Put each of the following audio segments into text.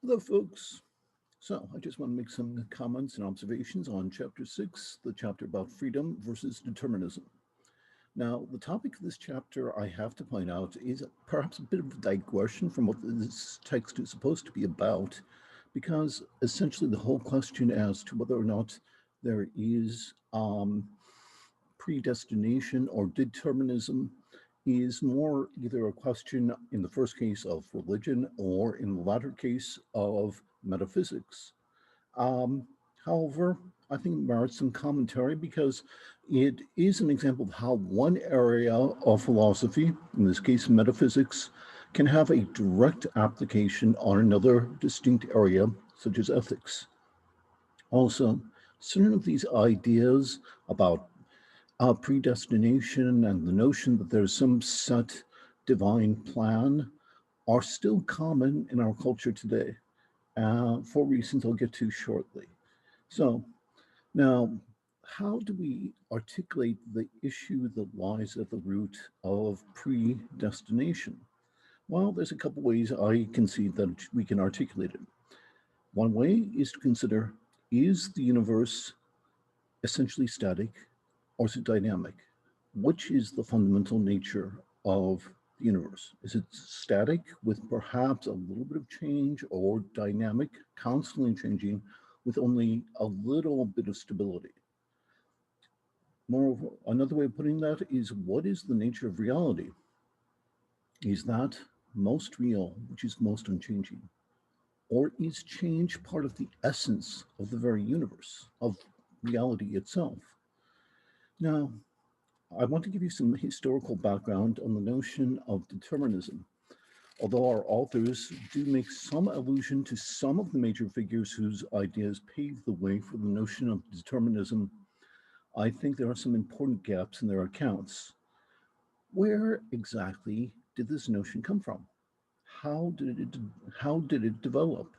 Hello, folks. So, I just want to make some comments and observations on Chapter 6, the chapter about freedom versus determinism. Now, the topic of this chapter, I have to point out, is perhaps a bit of a digression from what this text is supposed to be about, because essentially the whole question as to whether or not there is predestination or determinism is more either a question in the first case of religion or in the latter case of metaphysics. Um, However, I think it merits some commentary because it is an example of how one area of philosophy, in this case metaphysics, can have a direct application on another distinct area, such as ethics. Also, certain of these ideas about predestination and the notion that there's some set divine plan are still common in our culture today for reasons I'll get to shortly. So, now, how do we articulate the issue that lies at the root of predestination? Well, there's a couple ways I can see that we can articulate it. One way is to consider, is the universe essentially static or is it dynamic? Which is the fundamental nature of the universe? Is it static with perhaps a little bit of change, or dynamic, constantly changing with only a little bit of stability? Moreover, another way of putting that is, what is the nature of reality? Is that most real, which is most unchanging? Or is change part of the essence of the very universe, of reality itself? Now, I want to give you some historical background on the notion of determinism. Although our authors do make some allusion to some of the major figures whose ideas paved the way for the notion of determinism, I think there are some important gaps in their accounts. Where exactly did this notion come from? How did it how did it develop?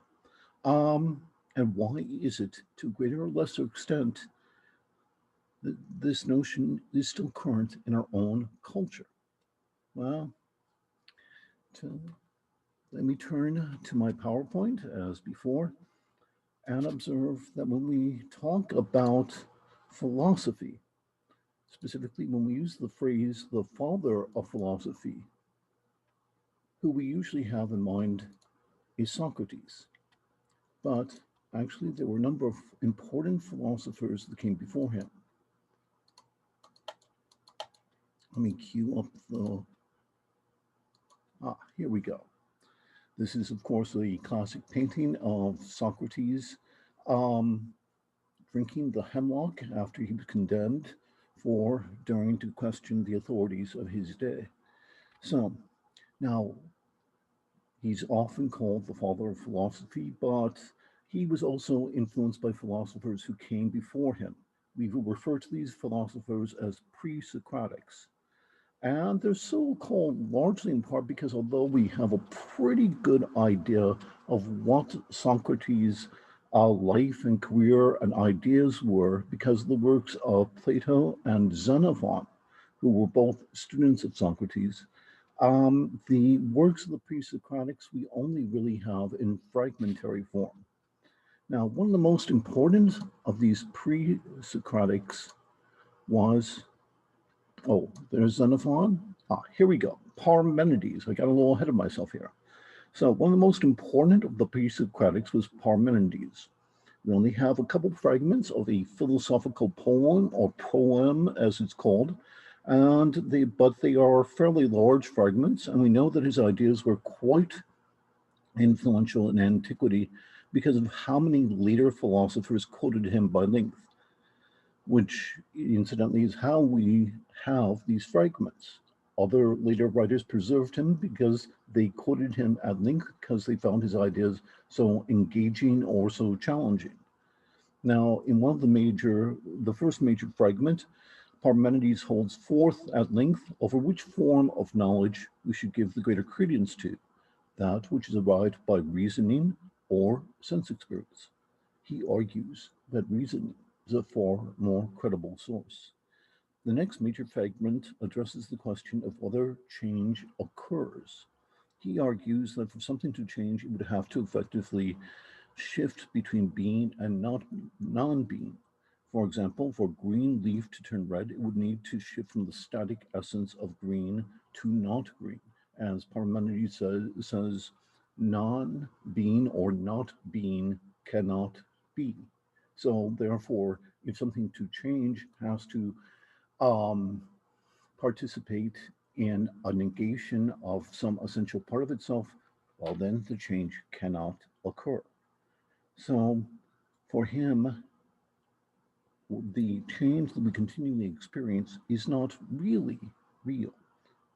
Um, and why is it, to a greater or lesser extent, that this notion is still current in our own culture? Well, to, let me turn to my PowerPoint as before and observe that when we talk about philosophy, specifically when we use the phrase the father of philosophy, who we usually have in mind is Socrates. But actually, there were a number of important philosophers that came before him. Let me cue up the. Here we go. This is, of course, a classic painting of Socrates um, drinking the hemlock after he was condemned for daring to question the authorities of his day. So, now he's often called the father of philosophy, but he was also influenced by philosophers who came before him. We will refer to these philosophers as pre Socratics. And they're so called largely in part because although we have a pretty good idea of what Socrates' life and career and ideas were, because of the works of Plato and Xenophon, who were both students of Socrates, the works of the pre-Socratics we only really have in fragmentary form. Now, one of the most important of these pre-Socratics was, oh, there's Xenophon. Here we go. Parmenides. I got a little ahead of myself here. So one of the most important of the pre-Socratics was Parmenides. We only have a couple fragments of a philosophical poem, or proem as it's called, but they are fairly large fragments, and we know that his ideas were quite influential in antiquity because of how many later philosophers quoted him by length, which incidentally is how we have these fragments. Other later writers preserved him because they quoted him at length because they found his ideas so engaging or so challenging. Now, in one of the first major fragment, Parmenides holds forth at length over which form of knowledge we should give the greater credence to, that which is arrived by reasoning or sense experience. He argues that reasoning is a far more credible source. The next major fragment addresses the question of whether change occurs. He argues that for something to change, it would have to effectively shift between being and not non-being. For example, for green leaf to turn red, it would need to shift from the static essence of green to not green. As Parmenides says non-being or not being cannot be. So therefore, if something to change has to um, participate in a negation of some essential part of itself, well, then the change cannot occur. So for him, the change that we continually experience is not really real.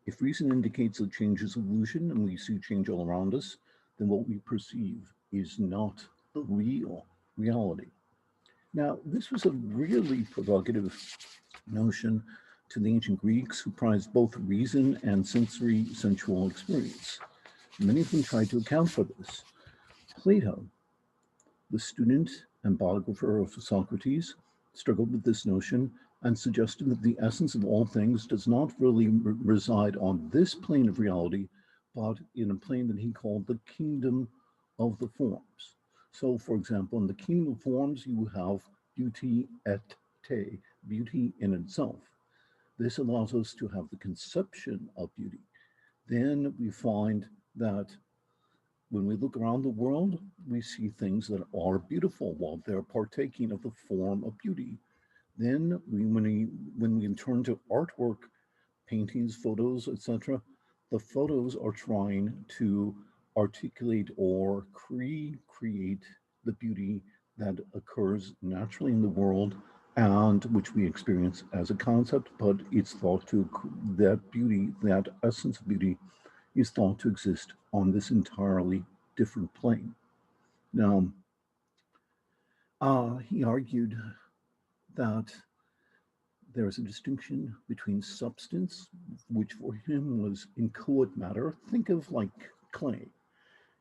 If reason indicates that change is illusion and we see change all around us, then what we perceive is not the real reality. Now, this was a really provocative notion to the ancient Greeks who prized both reason and sensory sensual experience. Many of them tried to account for this. Plato, the student and biographer of Socrates, struggled with this notion and suggested that the essence of all things does not really reside on this plane of reality, but in a plane that he called the kingdom of the forms. So, for example, in the kingdom of forms, you have beauty et te, beauty in itself. This allows us to have the conception of beauty. Then we find that when we look around the world, we see things that are beautiful while they're partaking of the form of beauty. Then, when we turn to artwork, paintings, photos, etc., the photos are trying to articulate or create the beauty that occurs naturally in the world and which we experience as a concept, but it's thought to that beauty, that essence of beauty, is thought to exist on this entirely different plane. Now, he argued that there is a distinction between substance, which for him was inchoate matter. Think of like clay.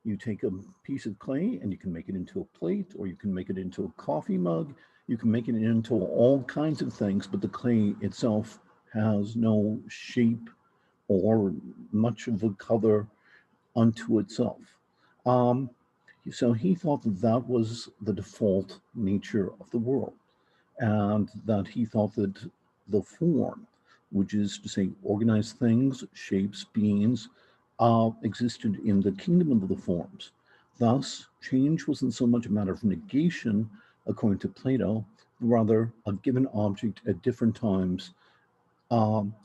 You take a piece of clay and you can make it into a plate, or you can make it into a coffee mug. You can make it into all kinds of things, but the clay itself has no shape or much of a color unto itself. Um, so he thought that that was the default nature of the world, and that he thought that the form, which is to say organized things, shapes, beings, existed in the kingdom of the forms. Thus, change wasn't so much a matter of negation, according to Plato, but rather a given object at different times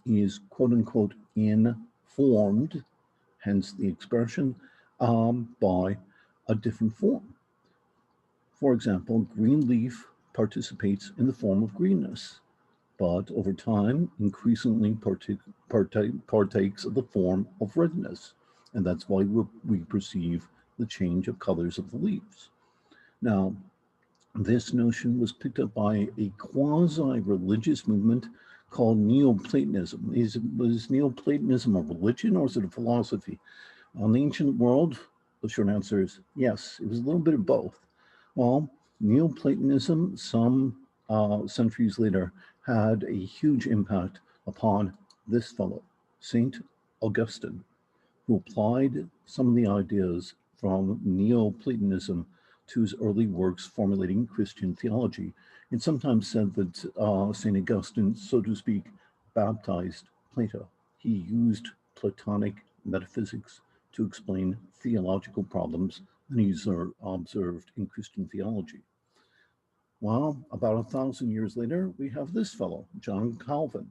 is quote unquote informed, hence the expression, by a different form. For example, green leaf participates in the form of greenness, but over time increasingly partakes of the form of redness. And that's why we perceive the change of colors of the leaves. Now, this notion was picked up by a quasi religious movement called Neoplatonism. Was Neoplatonism a religion or is it a philosophy? On the ancient world, the short answer is yes, it was a little bit of both. Well, Neoplatonism, some centuries later, had a huge impact upon this fellow, Saint Augustine, who applied some of the ideas from Neoplatonism to his early works formulating Christian theology. It's sometimes said that St. Augustine, so to speak, baptized Plato. He used Platonic metaphysics to explain theological problems that he's observed in Christian theology. Well, about 1,000 years later, we have this fellow, John Calvin.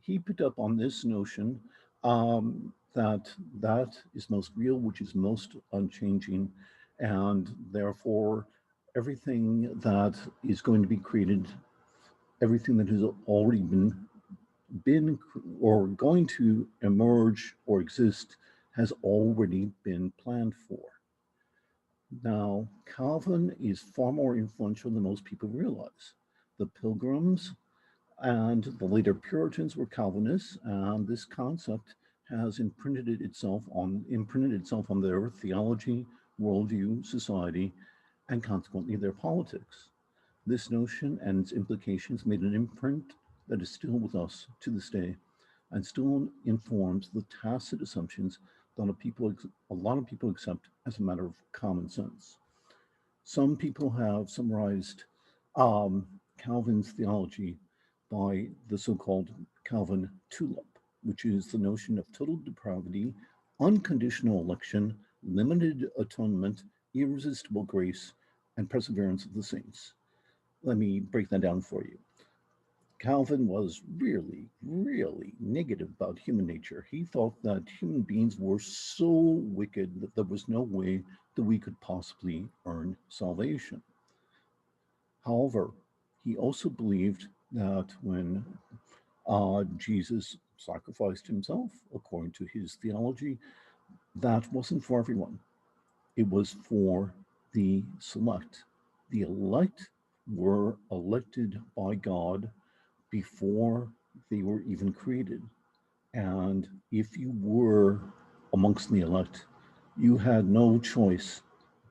He picked up on this notion that that is most real, which is most unchanging, and therefore everything that is going to be created, everything that has already been or going to emerge or exist has already been planned for. Now, Calvin is far more influential than most people realize. The Pilgrims and the later Puritans were Calvinists, and this concept has imprinted itself on their theology, worldview, society, and consequently their politics. This notion and its implications made an imprint that is still with us to this day and still informs the tacit assumptions that a lot of people accept as a matter of common sense. Some people have summarized um, Calvin's theology by the so called Calvin tulip, which is the notion of total depravity, unconditional election, limited atonement, irresistible grace, and perseverance of the saints. Let me break that down for you. Calvin was really, really negative about human nature. He thought that human beings were so wicked that there was no way that we could possibly earn salvation. However, he also believed that when Jesus sacrificed himself, according to his theology, that wasn't for everyone. It was for the select. The elect were elected by God before they were even created. And if you were amongst the elect, you had no choice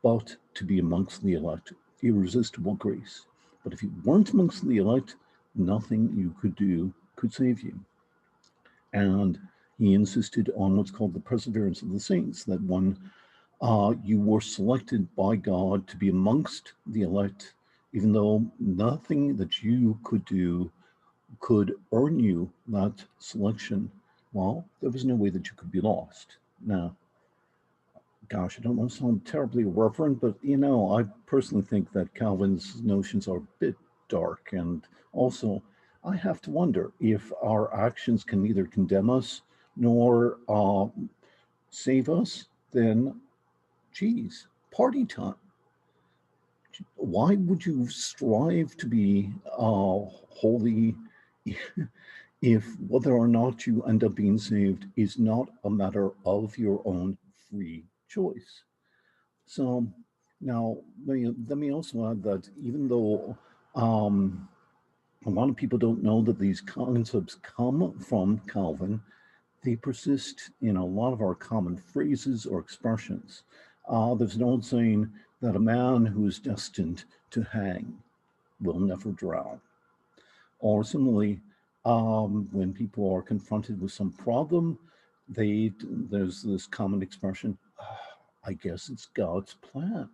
but to be amongst the elect, irresistible grace. But if you weren't amongst the elect, nothing you could do could save you. And he insisted on what's called the perseverance of the saints, that when you were selected by God to be amongst the elect, even though nothing that you could do could earn you that selection, well, there was no way that you could be lost. Now, gosh, I don't want to sound terribly irreverent, but I personally think that Calvin's notions are a bit dark. And also, I have to wonder if our actions can neither condemn us nor save us, then, geez, party time. Why would you strive to be holy if whether or not you end up being saved is not a matter of your own free choice? So now let me also add that even though um, a lot of people don't know that these concepts come from Calvin, they persist in a lot of our common phrases or expressions. There's an old saying that a man who is destined to hang will never drown. Or similarly, when people are confronted with some problem, there's this common expression, I guess it's God's plan.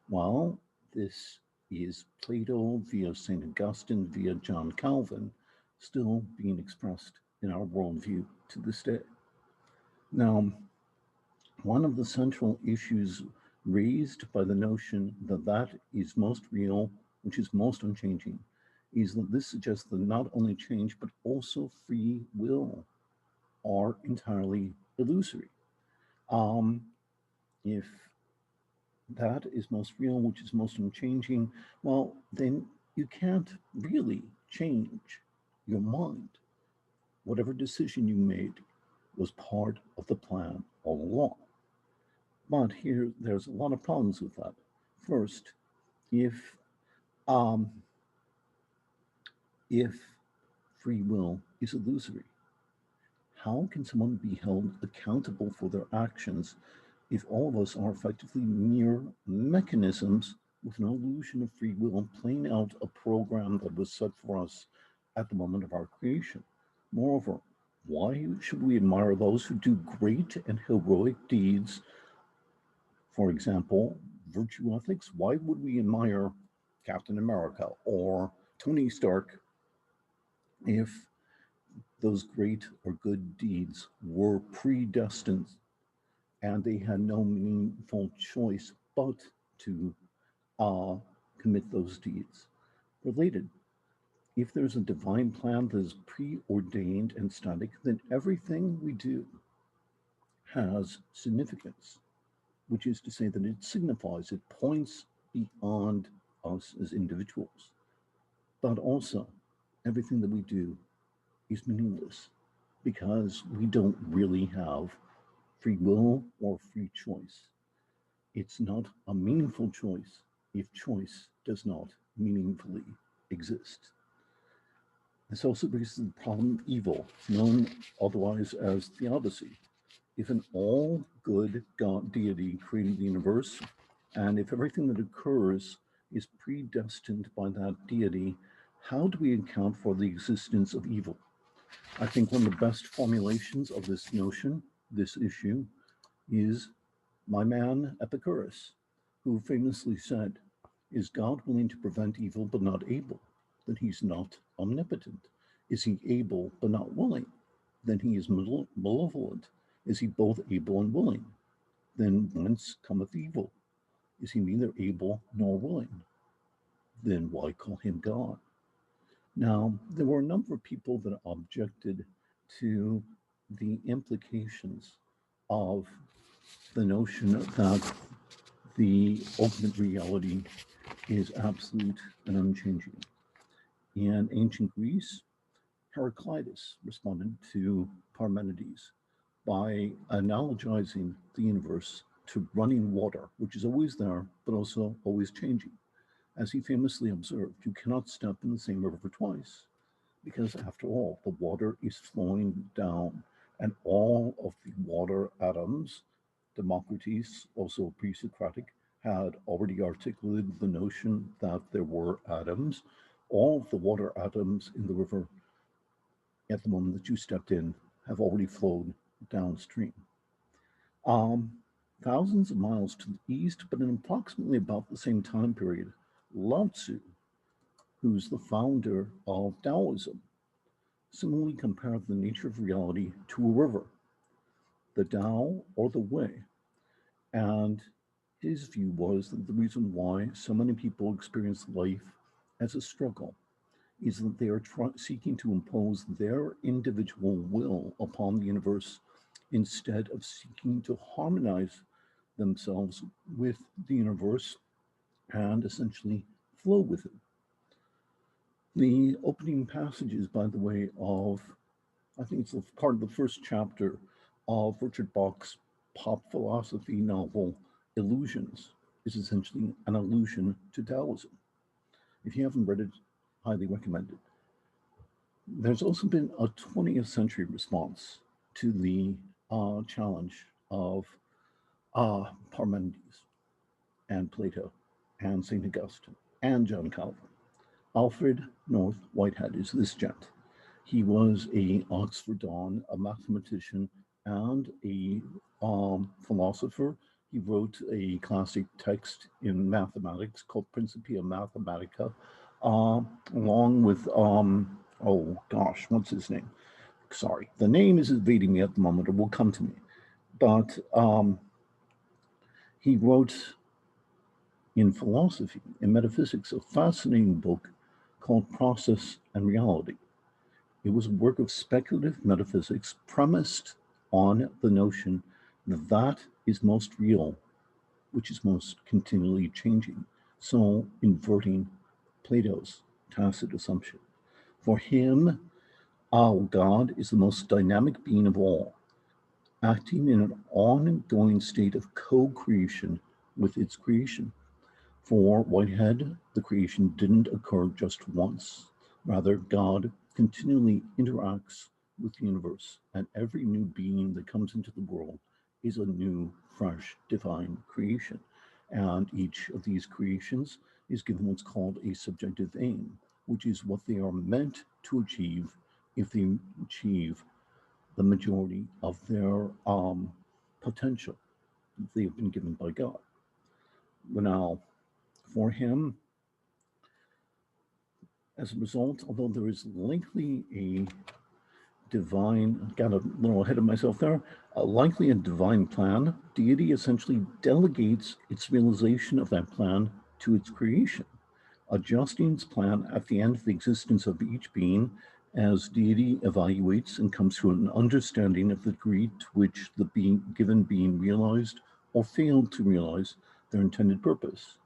Well, this is Plato via St. Augustine via John Calvin still being expressed in our worldview to this day. Now, one of the central issues raised by the notion that that is most real, which is most unchanging, is that this suggests that not only change, but also free will are entirely illusory. Um, if that is most real, which is most unchanging, well, then you can't really change your mind. Whatever decision you made was part of the plan all along. But there's a lot of problems with that. First, if um, if free will is illusory, how can someone be held accountable for their actions if all of us are effectively mere mechanisms with an illusion of free will playing out a program that was set for us at the moment of our creation? Moreover, why should we admire those who do great and heroic deeds? For example, virtue ethics. Why would we admire Captain America or Tony Stark if those great or good deeds were predestined and they had no meaningful choice but to uh, commit those deeds? Related, if there's a divine plan that is preordained and static, then everything we do has significance, which is to say that it signifies, it points beyond us as individuals. But also, everything that we do is meaningless because we don't really have free will or free choice. It's not a meaningful choice if choice does not meaningfully exist. This also brings to the problem of evil, known otherwise as theodicy. If an all good God deity created the universe, and if everything that occurs is predestined by that deity, how do we account for the existence of evil? I think one of the best formulations of this notion, this issue, is my man Epicurus, who famously said, is God willing to prevent evil but not able? Then he's not omnipotent. Is he able but not willing? Then he is malevolent. Is he both able and willing? Then whence cometh evil? Is he neither able nor willing? Then why call him God? Now, there were a number of people that objected to the implications of the notion that the ultimate reality is absolute and unchanging. In ancient Greece, Heraclitus responded to Parmenides by analogizing the universe to running water, which is always there, but also always changing. As he famously observed, you cannot step in the same river twice, because after all, the water is flowing down, and all of the water atoms, Democritus, also pre Socratic, had already articulated the notion that there were atoms. All of the water atoms in the river at the moment that you stepped in have already flowed downstream. Um, Thousands of miles to the east, but in approximately about the same time period, Lao Tzu, who's the founder of Taoism, similarly compared the nature of reality to a river, the Tao or the way. And his view was that the reason why so many people experience life as a struggle is that they are seeking to impose their individual will upon the universe instead of seeking to harmonize themselves with the universe and essentially flow with it. The opening passages, by the way, of I think it's part of the first chapter of Richard Bach's pop philosophy novel, Illusions, is essentially an allusion to Taoism. If you haven't read it, highly recommend it. There's also been a 20th century response to the challenge of Parmenides and Plato and St. Augustine and John Calvin. Alfred North Whitehead is this gent. He was a Oxford Don, a mathematician, and a philosopher. He wrote a classic text in mathematics called Principia Mathematica, along with oh gosh, what's his name? Sorry, the name is evading me at the moment. It will come to me. But he wrote in philosophy, in metaphysics, a fascinating book called Process and Reality. It was a work of speculative metaphysics premised on the notion that that is most real, which is most continually changing. So, inverting Plato's tacit assumption. For him, our God is the most dynamic being of all, acting in an ongoing state of co creation with its creation. For Whitehead, the creation didn't occur just once. Rather, God continually interacts with the universe, and every new being that comes into the world is a new, fresh, divine creation. And each of these creations is given what's called a subjective aim, which is what they are meant to achieve if they achieve the majority of their potential that they've been given by God. Now, for him, as a result, although there is likely a divine, got a little ahead of myself there, likely a divine plan, deity essentially delegates its realization of that plan to its creation, adjusting its plan at the end of the existence of each being as deity evaluates and comes to an understanding of the degree to which the given being realized or failed to realize their intended purpose.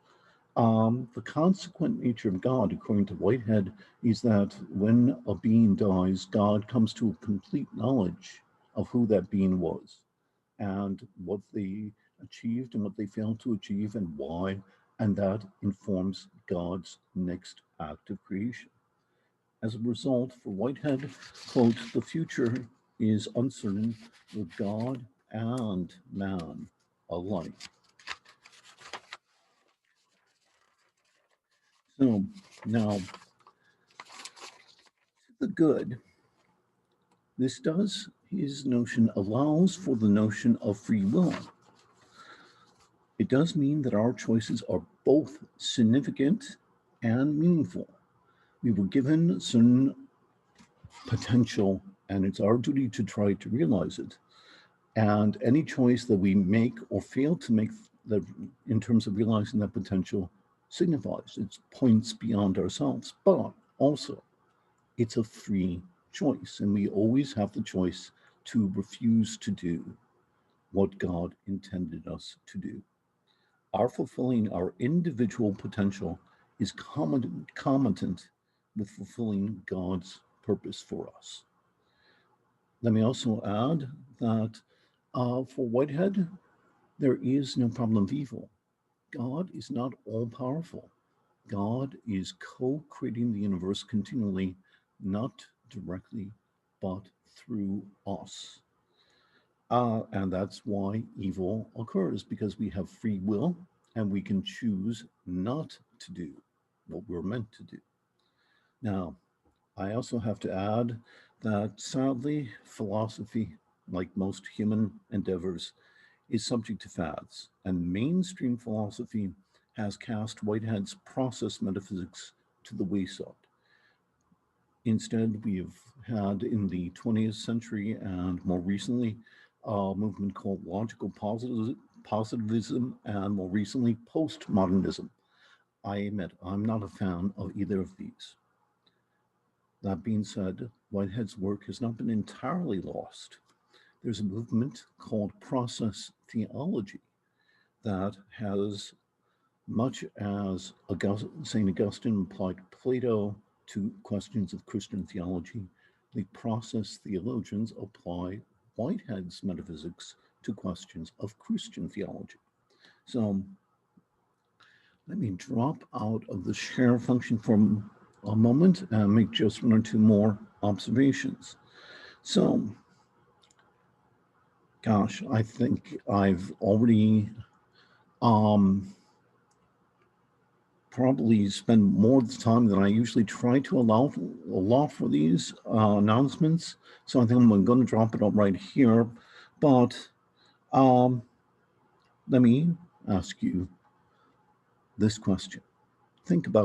The consequent nature of God, according to Whitehead, is that when a being dies, God comes to a complete knowledge of who that being was and what they achieved and what they failed to achieve and why, and that informs God's next act of creation. As a result, for Whitehead, quote, the future is uncertain with God and man alike. So now, the good, this does, his notion allows for the notion of free will. It does mean that our choices are both significant and meaningful. We were given certain potential, and it's our duty to try to realize it. And any choice that we make or fail to make that in terms of realizing that potential signifies it's points beyond ourselves. But also, it's a free choice, and we always have the choice to refuse to do what God intended us to do. Our fulfilling our individual potential is concomitant with fulfilling God's purpose for us. Let me also add that for Whitehead, there is no problem of evil. God is not all powerful. God is co creating the universe continually, not directly, but through us. And that's why evil occurs, because we have free will and we can choose not to do what we're meant to do. Now, I also have to add that sadly, philosophy, like most human endeavors, is subject to fads, and mainstream philosophy has cast Whitehead's process metaphysics to the wayside. Instead, we have had in the 20th century and more recently a movement called logical positivism and more recently postmodernism. I admit I'm not a fan of either of these. That being said, Whitehead's work has not been entirely lost. There's a movement called process theology that has, much as St. Augustine applied Plato to questions of Christian theology, the process theologians apply Whitehead's metaphysics to questions of Christian theology. So let me drop out of the share function for a moment and make just one or two more observations. So, gosh, I think I've already um, probably spend more time than I usually try to allow for these announcements. So I think I'm going to drop it up right here. But um, let me ask you this question. Think about